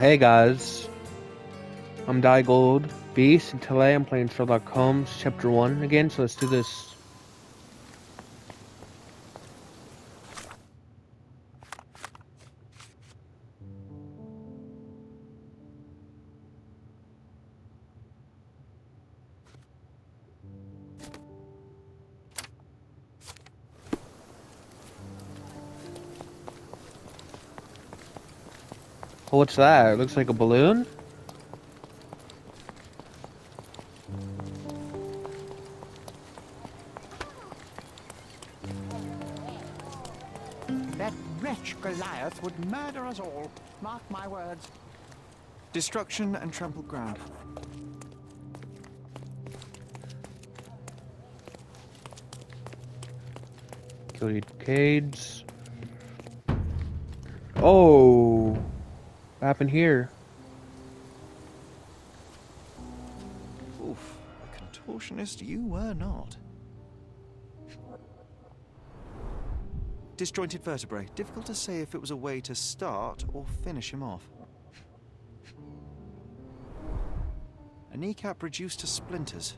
Hey guys, I'm Gold Beast, and today I'm playing Sherlock Holmes Chapter 1 again, so let's do this. Oh, what's that? It looks like a balloon? That wretch Goliath would murder us all. Mark my words. Destruction and trampled ground. Kill the Cades. Oh! What happened here? Oof, a contortionist you were not. Disjointed vertebrae. Difficult to say if it was a way to start or finish him off. A kneecap reduced to splinters.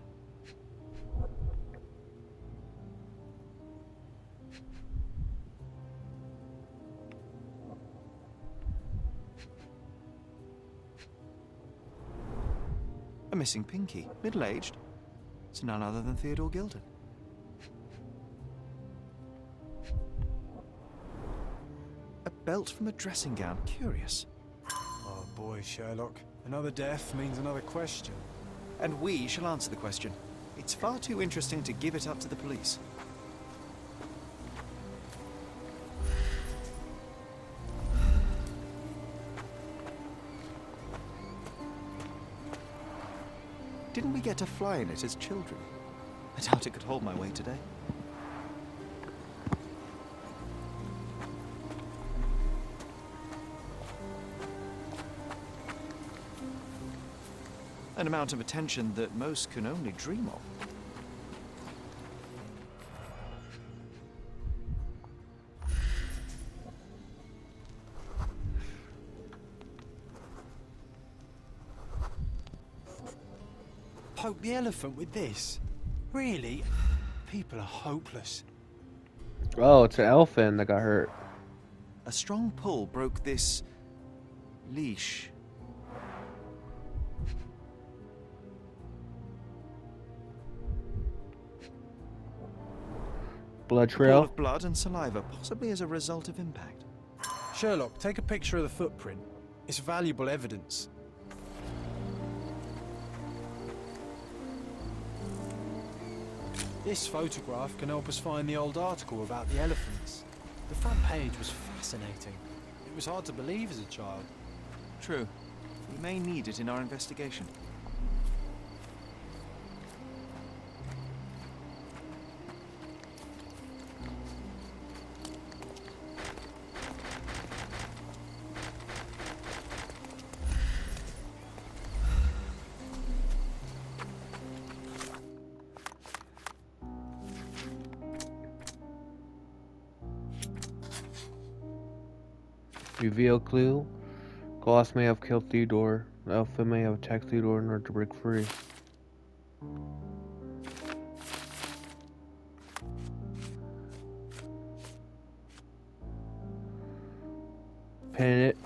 A missing pinky. Middle-aged. It's none other than Theodore Gilden. A belt from a dressing gown. Curious. Oh boy, Sherlock. Another death means another question. And we shall answer the question. It's far too interesting to give it up to the police. Didn't we get to fly in it as children? I doubt it could hold my weight today. An amount of attention that most can only dream of. Poke the elephant with this? Really? People are hopeless. Oh, it's an elephant that got hurt. A strong pull broke this leash. Blood A pool trail. of blood and saliva, possibly as a result of impact. Sherlock, take a picture of the footprint. It's valuable evidence. This photograph can help us find the old article about the elephants. The front page was fascinating. It was hard to believe as a child. True. We may need it in our investigation. Reveal clue. Gloss may have killed Theodore. Alpha may have attacked Theodore in order to break free. Pin it.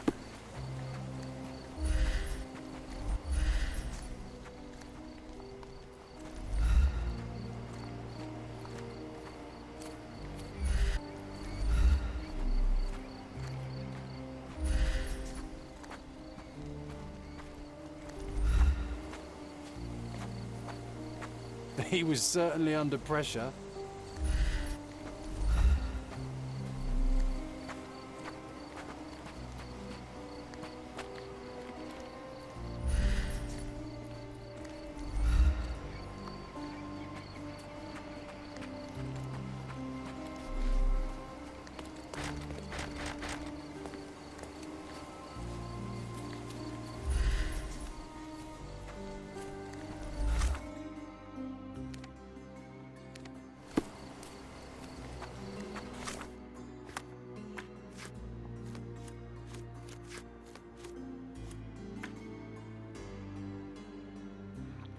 He was certainly under pressure.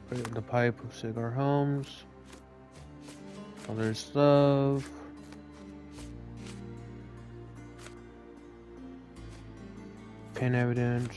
Put it in the pipe of Cigar Holmes. Other stuff. Pin evidence.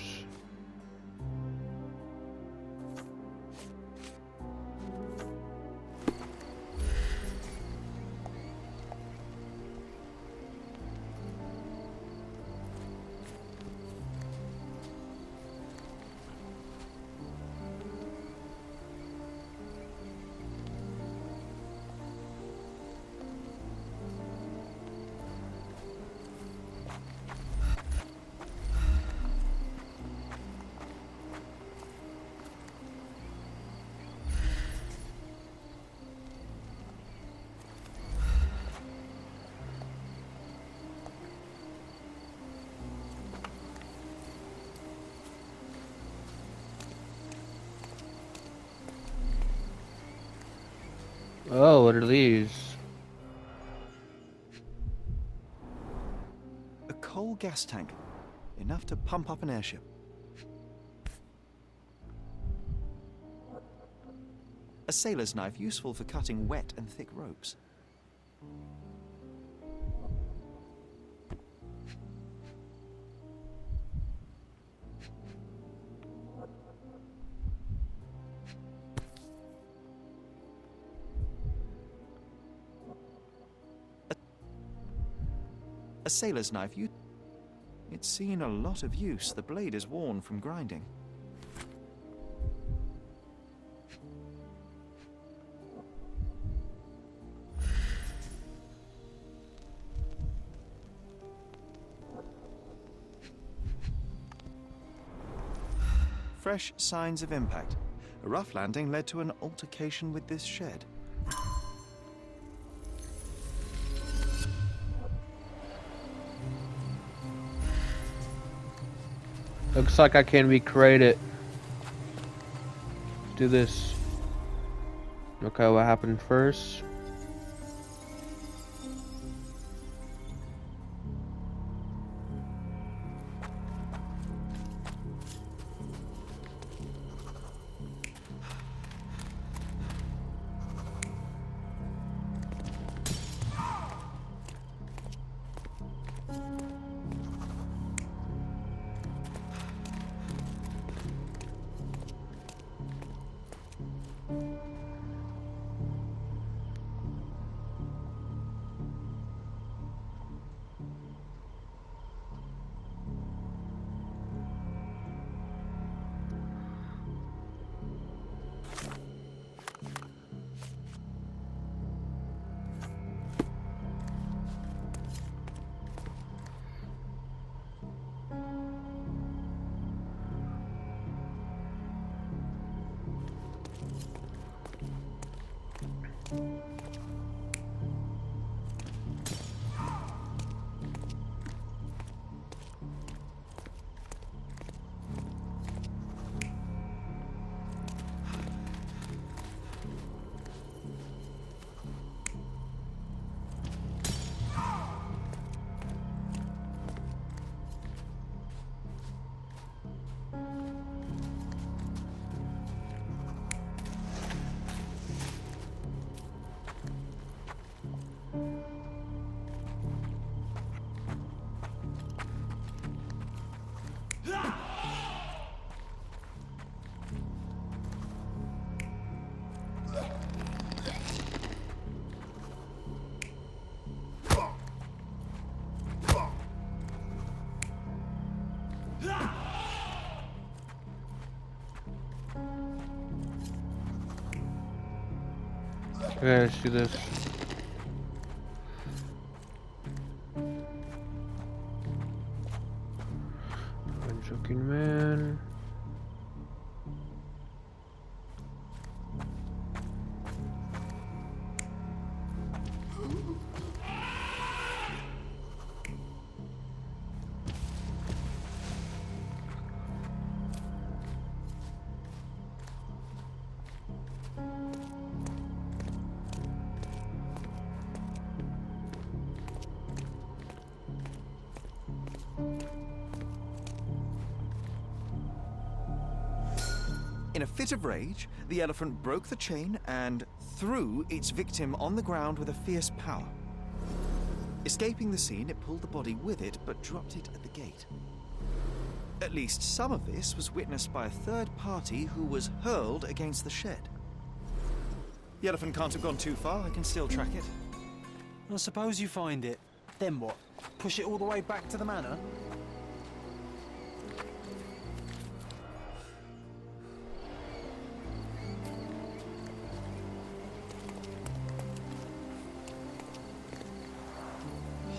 Oh, what are these? A coal gas tank. Enough to pump up an airship. A sailor's knife useful for cutting wet and thick ropes. A sailor's knife. It's seen a lot of use. The blade is worn from grinding. Fresh signs of impact. A rough landing led to an altercation with this shed. Looks like I can recreate it. Do this. Okay, what happened first? Okay, let's do this. I'm joking, man. In a fit of rage, the elephant broke the chain and threw its victim on the ground with a fierce power. Escaping the scene, it pulled the body with it, but dropped it at the gate. At least some of this was witnessed by a third party who was hurled against the shed. The elephant can't have gone too far. I can still track it. Well, suppose you find it. Then what? Push it all the way back to the manor?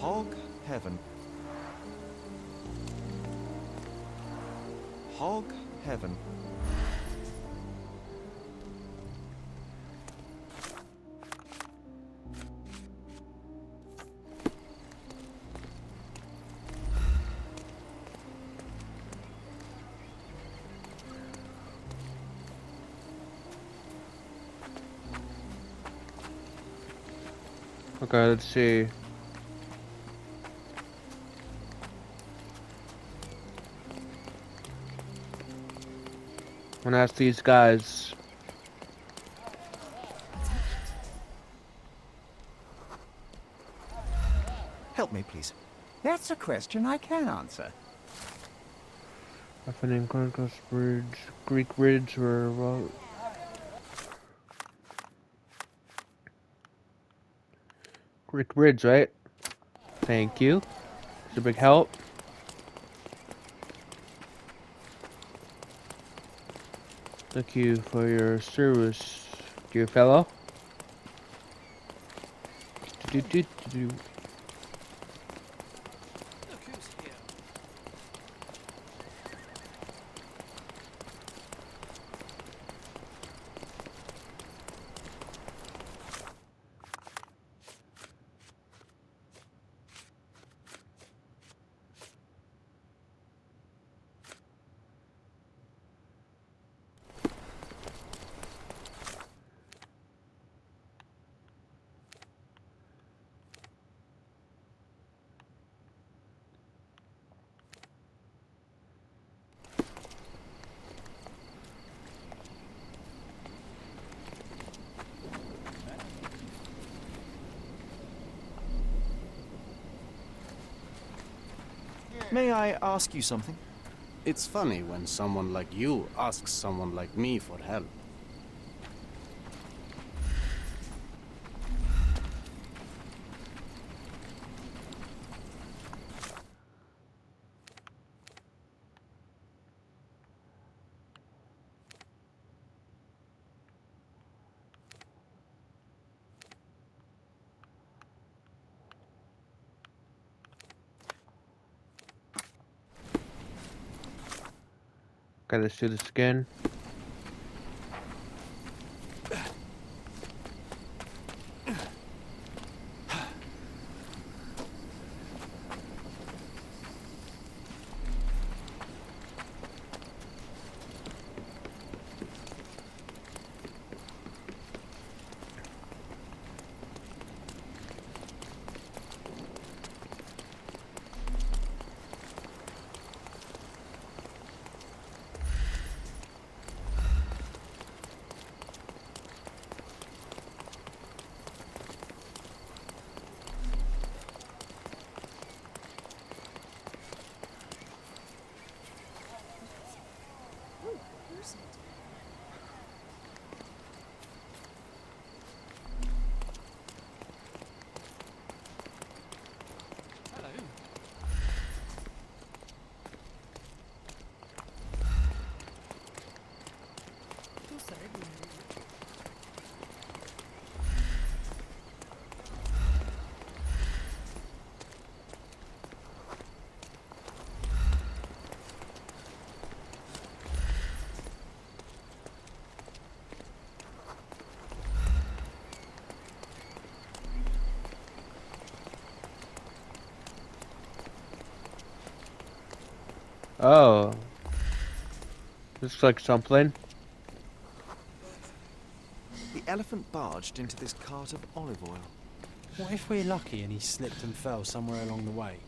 Hog heaven. Hog heaven. Okay, let's see. I'm gonna ask these guys. Help me, please. That's a question I can answer. Opening Chronicles Bridge, Greek Bridge, or well, Greek Bridge, right? Thank you. It's a big help. Thank you for your service, dear fellow. Do-do-do-do-do. Look who's here. May I ask you something? It's funny when someone like you asks someone like me for help. Gotta see the skin. Oh, looks like something. The elephant barged into this cart of olive oil. What if we're lucky and he slipped and fell somewhere along the way?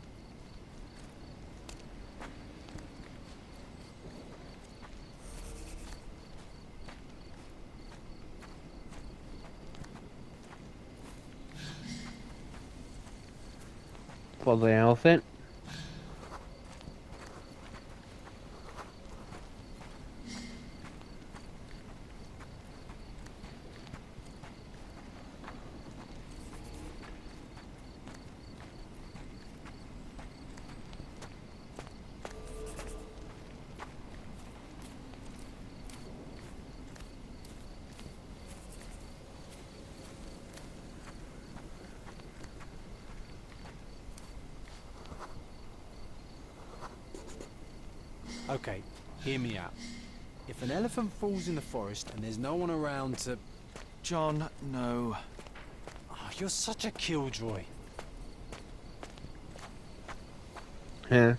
Follow the elephant. Okay, hear me out. If an elephant falls in the forest and there's no one around to... John, no. Oh, you're such a killjoy. Yeah.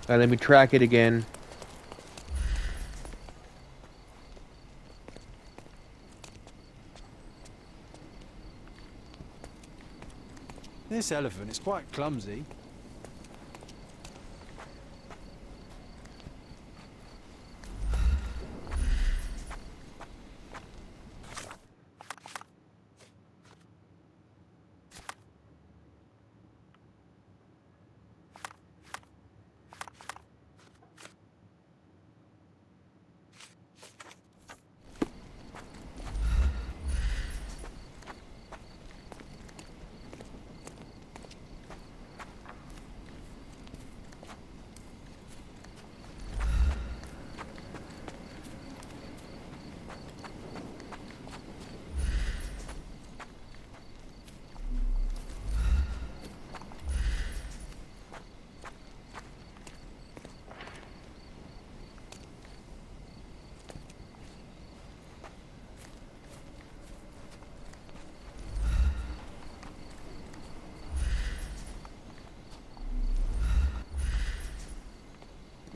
Let me track it again. This elephant is quite clumsy.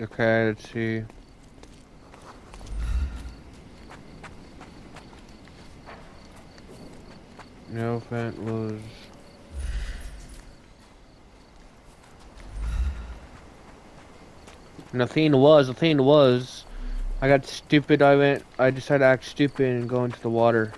Okay, let's see. The elephant was... And the thing was, I got stupid, I decided to act stupid and go into the water.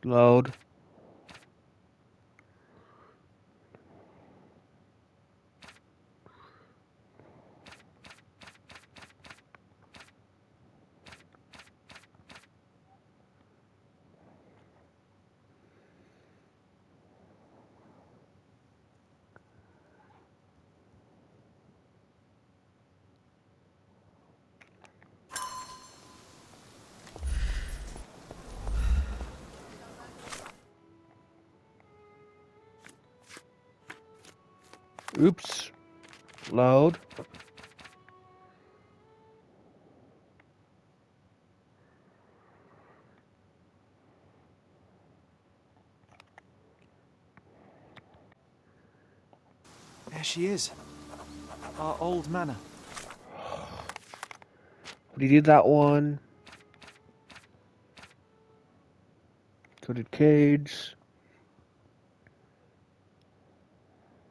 Load. Oops. Load. There she is. Our old manor. We did that one. Coded cage.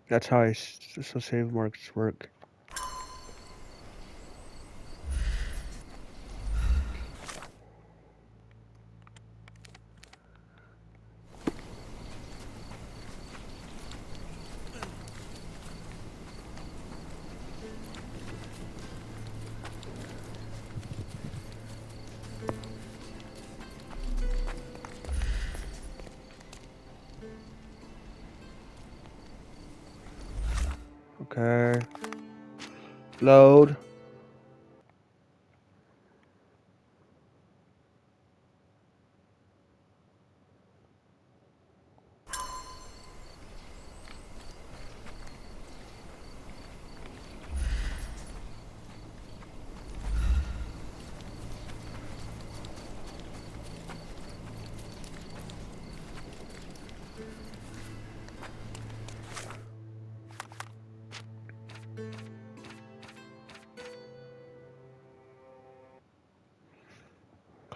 That's how so save marks work. Okay. Load.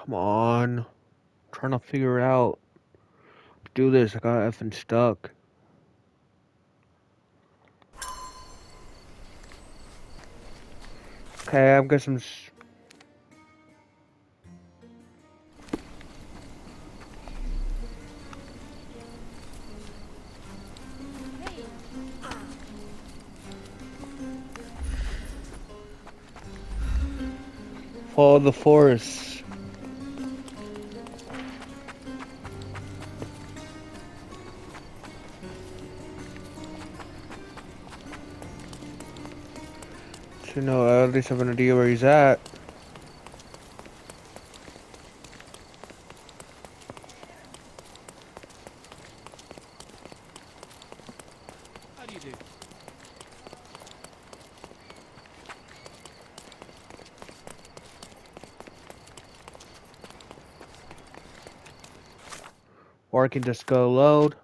Come on. I'm trying to figure out. Do this. I got effing stuck. Okay, I'm guessing. Follow the forest. So no, at least I have an idea where he's at. How do you do? Or I can just go load.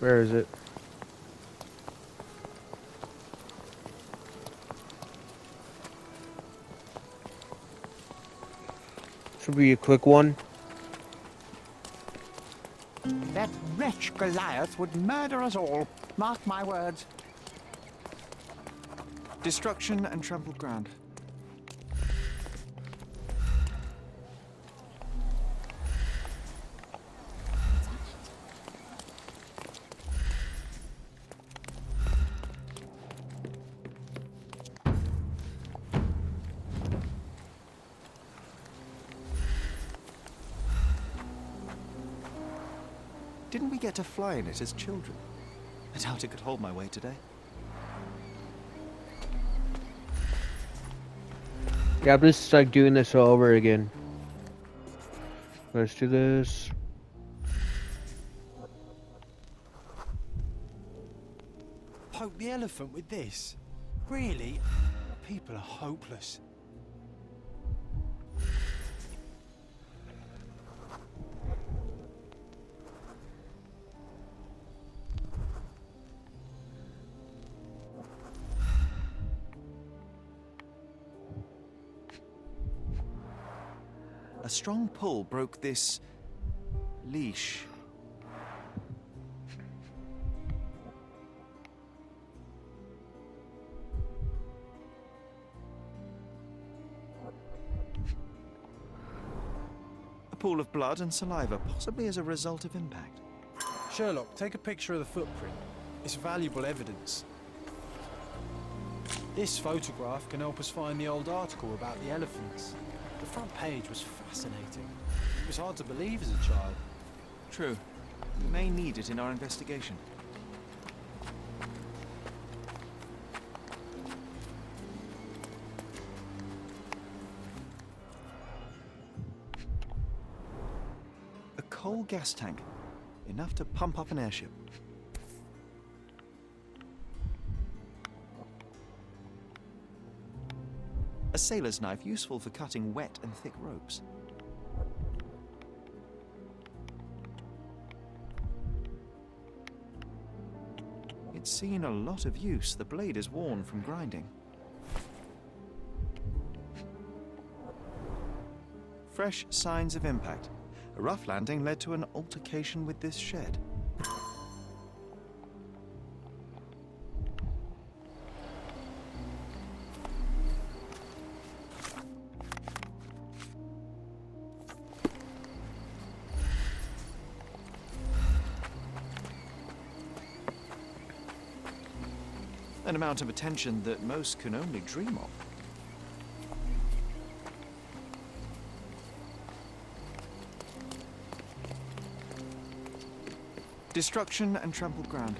Where is it? Should be a quick one. That wretch Goliath would murder us all. Mark my words. Destruction and trampled ground. Didn't we get to fly in it as children? I doubt it could hold my weight today. Yeah, I'm just like doing this all over again. Let's do this. Poke the elephant with this? Really? People are hopeless. A strong pull broke this leash. A pool of blood and saliva, possibly as a result of impact. Sherlock, take a picture of the footprint. It's valuable evidence. This photograph can help us find the old article about the elephants. The front page was fascinating. It was hard to believe as a child. True. We may need it in our investigation. A coal gas tank. Enough to pump up an airship. A sailor's knife, useful for cutting wet and thick ropes. It's seen a lot of use. The blade is worn from grinding. Fresh signs of impact. A rough landing led to an altercation with this shed. An amount of attention that most can only dream of. Destruction and trampled ground.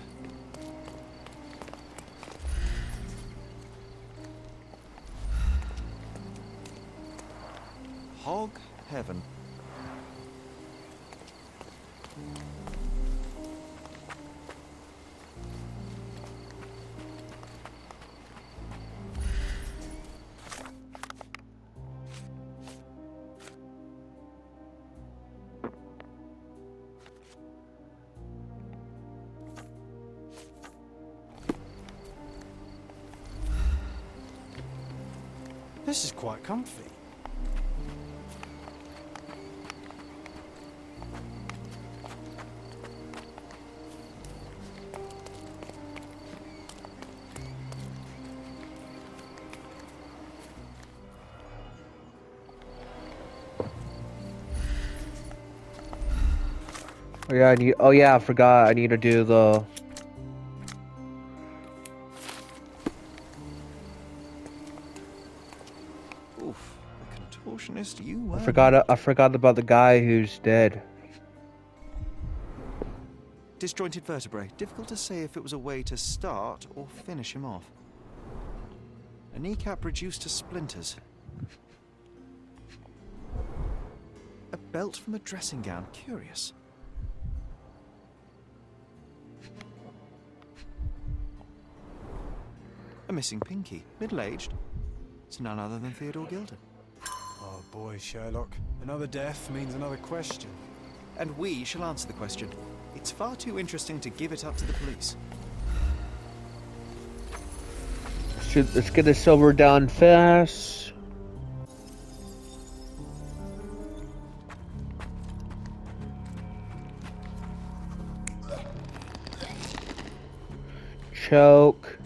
Hog heaven. This is quite comfy. Oh yeah, oh yeah, I forgot. I need to do the. Oof, the contortionist you were. I forgot about the guy who's dead. Disjointed vertebrae. Difficult to say if it was a way to start or finish him off. A kneecap reduced to splinters. A belt from a dressing gown. Curious. A missing pinky. Middle-aged. It's none other than Theodore Gilden. Oh boy, Sherlock. Another death means another question. And we shall answer the question. It's far too interesting to give it up to the police. Let's get the silver down fast. Choke.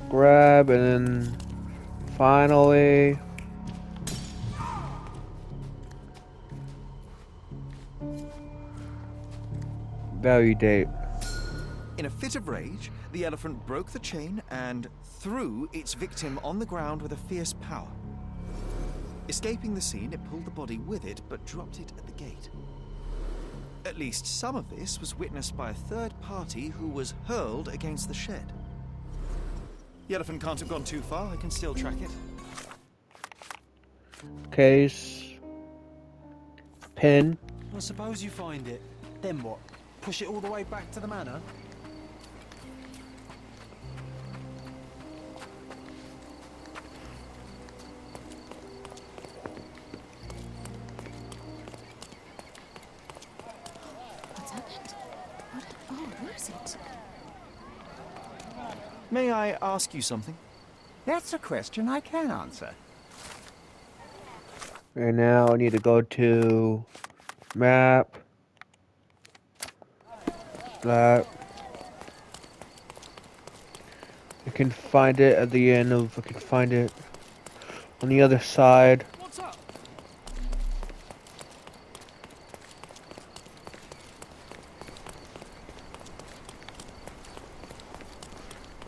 Grab, and then finally value date. In a fit of rage, the elephant broke the chain and threw its victim on the ground with a fierce power. Escaping the scene, it pulled the body with it, but dropped it at the gate. At least some of this was witnessed by a third party who was hurled against the shed. The elephant can't have gone too far. I can still track it. Case. Pin. Well, suppose you find it. Then what? Push it all the way back to the manor? What's happened? Where is it? May I ask you something? That's a question I can answer. And now I need to go to map. That. I can find it at the end of. I can find it on the other side. What's up?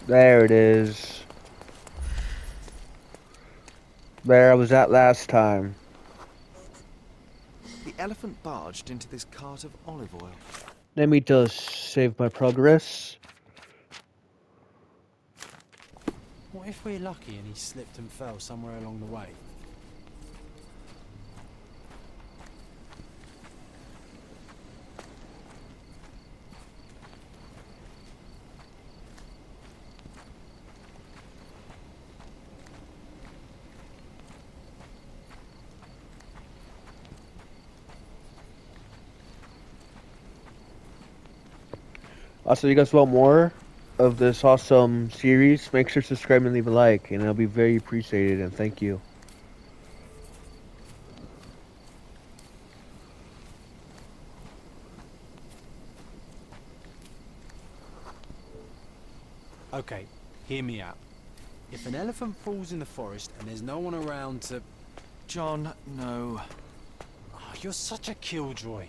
There it is. There I was at last time. The elephant barged into this cart of olive oil. Let me just save my progress. What if we're lucky and he slipped and fell somewhere along the way? Also, you guys want more of this awesome series? Make sure to subscribe and leave a like, and it'll be very appreciated, and thank you. Okay, hear me out. If an elephant falls in the forest and there's no one around to... John, no. Oh, you're such a killjoy.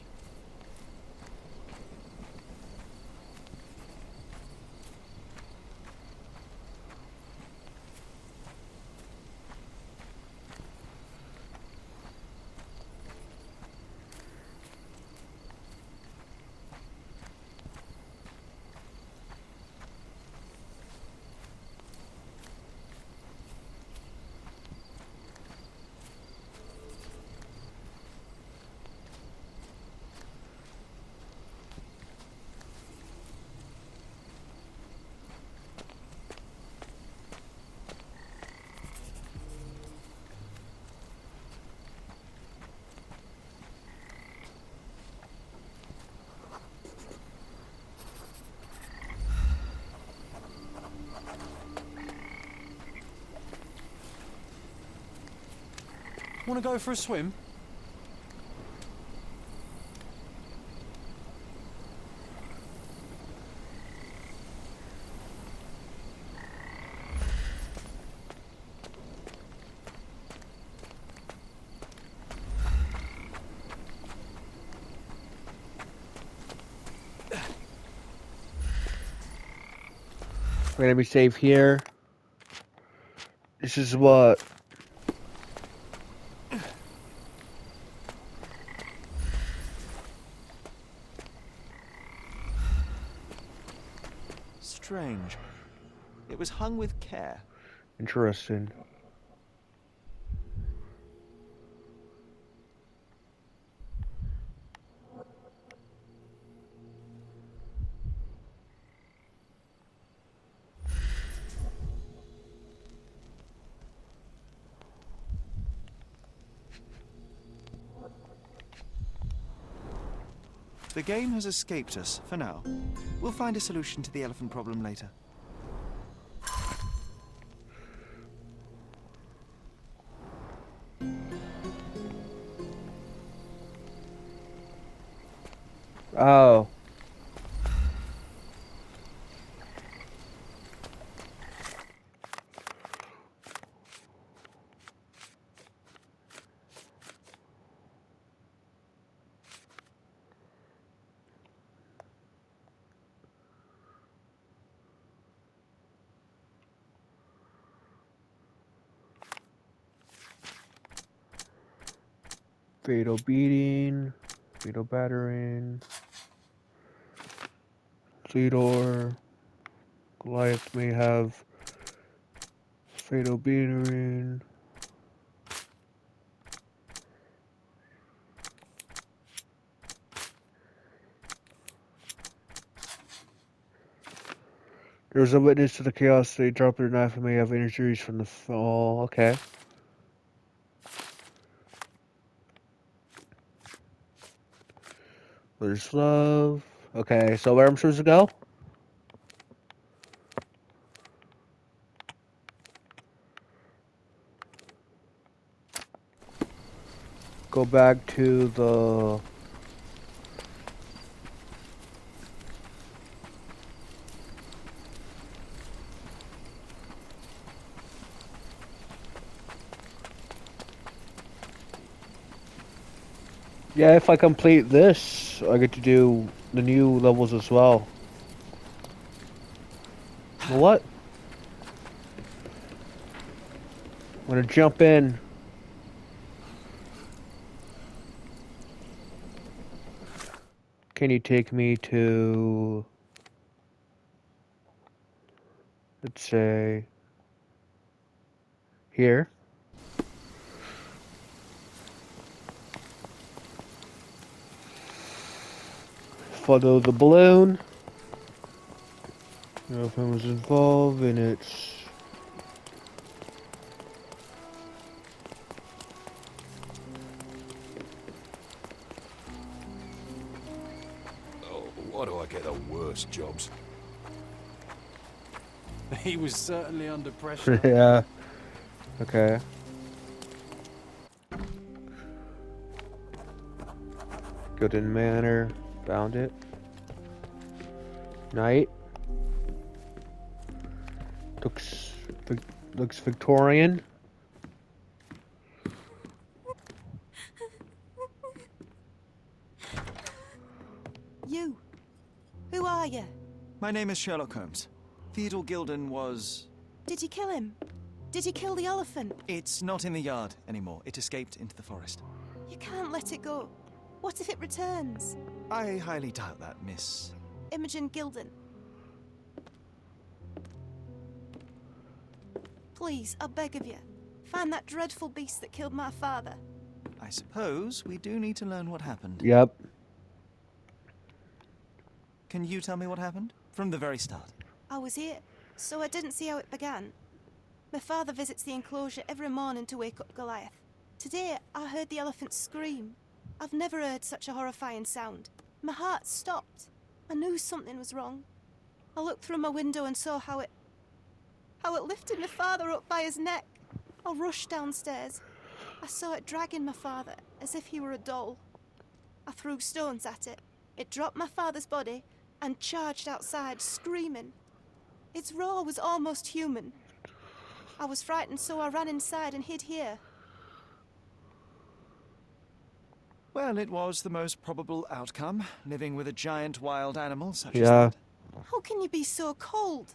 Want to go for a swim? We're gonna be safe here. This is what. Strange. It was hung with care. Interesting. The game has escaped us, for now. We'll find a solution to the elephant problem later. Oh. Fatal beating. Fatal battering. Theodore. Goliath may have fatal beating. There was a witness to the chaos. They dropped their knife and may have injuries from the fall. Okay. There's love. Okay, so where I'm supposed to go? go back to the... Yeah, if I complete this, I get to do the new levels as well. You know what? I'm gonna jump in. Can you take me to... Let's say... Here. Follow the balloon. Nothing was involved in it. Oh, why do I get the worst jobs? He was certainly under pressure. Yeah. Okay. Gooden Manor. Found it. Night. Looks looks Victorian. You. Who are you? My name is Sherlock Holmes. Theodore Gilden was... Did you kill him? Did you kill the elephant? It's not in the yard anymore. It escaped into the forest. You can't let it go. What if it returns? I highly doubt that, Miss... Imogen Gilden. Please, I beg of you, find that dreadful beast that killed my father. I suppose we do need to learn what happened. Yep. Can you tell me what happened? From the very start. I was here, so I didn't see how it began. My father visits the enclosure every morning to wake up Goliath. Today, I heard the elephant scream. I've never heard such a horrifying sound. My heart stopped. I knew something was wrong. I looked through my window and saw how it lifted my father up by his neck. I rushed downstairs. I saw it dragging my father as if he were a doll. I threw stones at it. It dropped my father's body and charged outside, screaming. Its roar was almost human. I was frightened, so I ran inside and hid here. Well, it was the most probable outcome, living with a giant wild animal such as Yeah. that. How can you be so cold?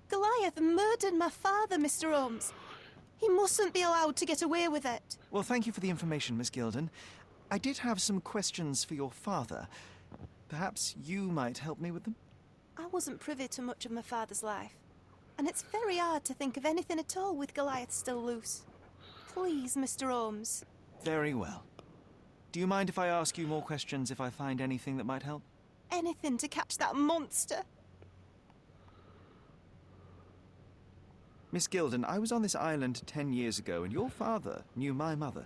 Goliath murdered my father, Mr. Holmes. He mustn't be allowed to get away with it. Well, thank you for the information, Miss Gilden. I did have some questions for your father. Perhaps you might help me with them? I wasn't privy to much of my father's life, and it's very hard to think of anything at all with Goliath still loose. Please, Mr. Holmes. Very well. Do you mind if I ask you more questions if I find anything that might help? Anything to catch that monster. Miss Gilden, I was on this island 10 years ago, and your father knew my mother.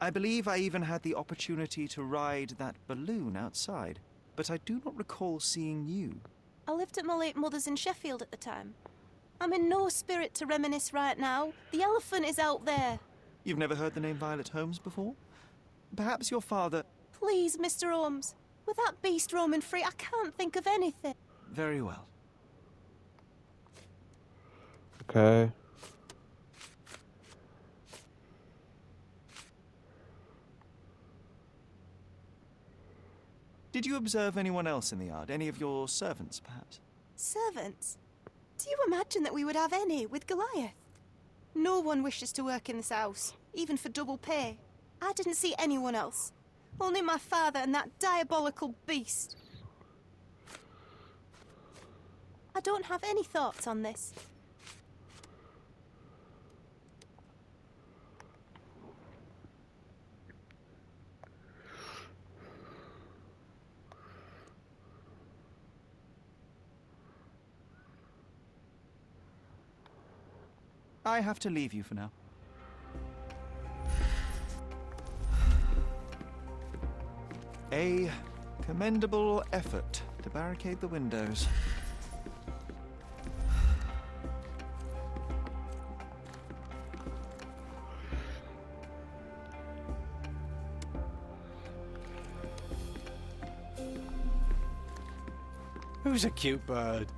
I believe I even had the opportunity to ride that balloon outside, but I do not recall seeing you. I lived at my late mother's in Sheffield at the time. I'm in no spirit to reminisce right now. The elephant is out there. You've never heard the name Violet Holmes before? Perhaps your father... Please, Mr. Holmes. With that beast roaming free, I can't think of anything. Very well. Okay. Did you observe anyone else in the yard? Any of your servants, perhaps? Servants? Do you imagine that we would have any with Goliath? No one wishes to work in this house, even for double pay. I didn't see anyone else. Only my father and that diabolical beast. I don't have any thoughts on this. I have to leave you for now. A commendable effort to barricade the windows. Who's a cute bird?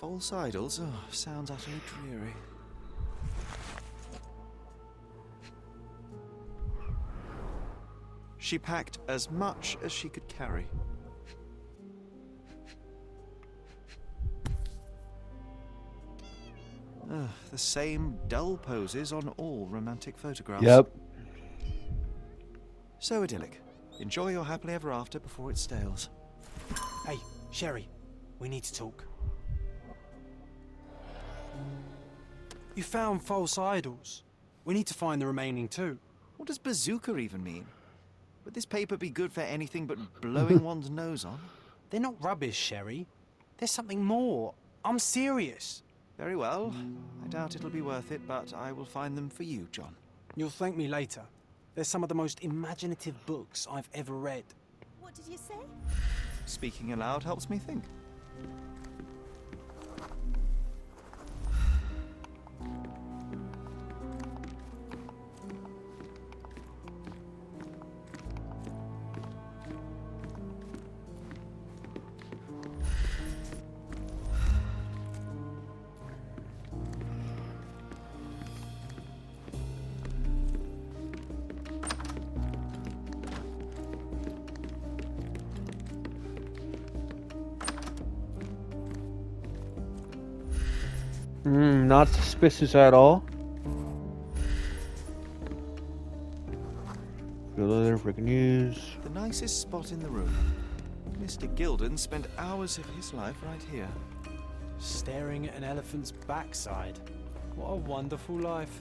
False idols? Oh, sounds utterly dreary. She packed as much as she could carry. The same dull poses on all romantic photographs. Yep. So idyllic. Enjoy your happily ever after before it stales. Hey, Sherry, we need to talk. You found false idols. We need to find the remaining two. What does bazooka even mean? Would this paper be good for anything but blowing one's nose on? They're not rubbish, Sherry. There's something more. I'm serious. Very well. I doubt it'll be worth it, but I will find them for you, John. You'll thank me later. They're some of the most imaginative books I've ever read. What did you say? Speaking aloud helps me think. Not suspicious at all. Good other freaking news. The nicest spot in the room. Mr. Gilden spent hours of his life right here. Staring at an elephant's backside. What a wonderful life.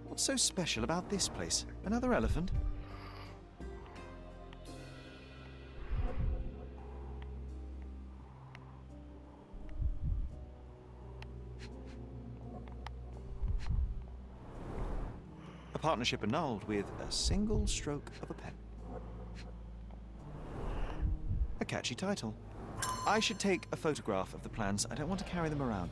What's so special about this place? Another elephant? A partnership annulled with a single stroke of a pen. A catchy title. I should take a photograph of the plans. I don't want to carry them around.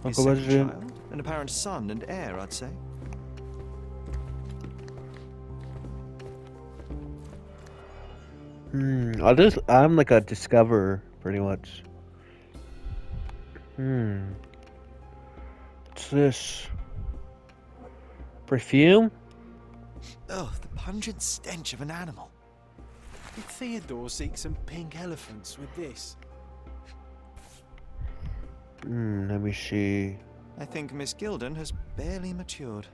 His Uncle second Benjamin. child, an apparent son and heir, I'd say. I'm like a discoverer, pretty much. What's this? Perfume? Oh, the pungent stench of an animal. Did Theodore seek some pink elephants with this? Let me see. I think Miss Gilden has barely matured.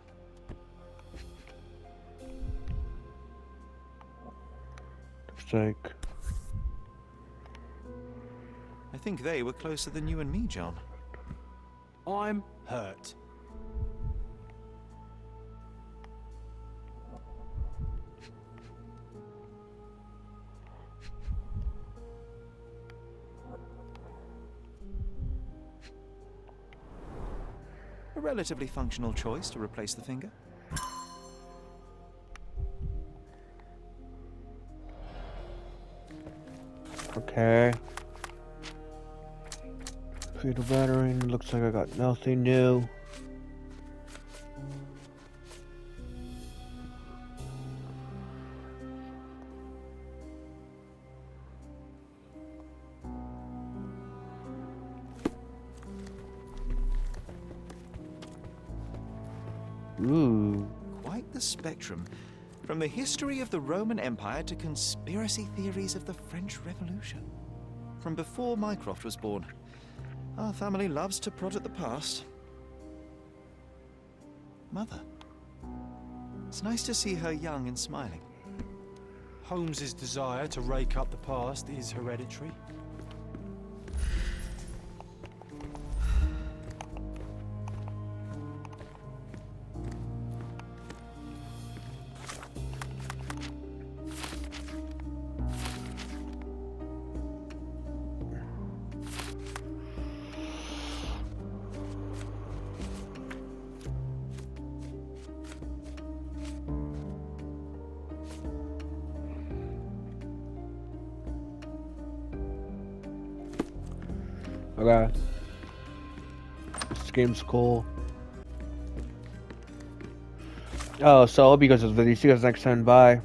Looks like. I think they were closer than you and me, John. I'm hurt. A relatively functional choice to replace the finger. Okay. Fetal battering. Looks like I got nothing new. Ooh. Quite the spectrum. From the history of the Roman Empire to conspiracy theories of the French Revolution. From before Mycroft was born. Our family loves to prod at the past. Mother. It's nice to see her young and smiling. Holmes's desire to rake up the past is hereditary. Okay. This game's cool. Oh, so I hope you guys this video. See you guys next time. Bye.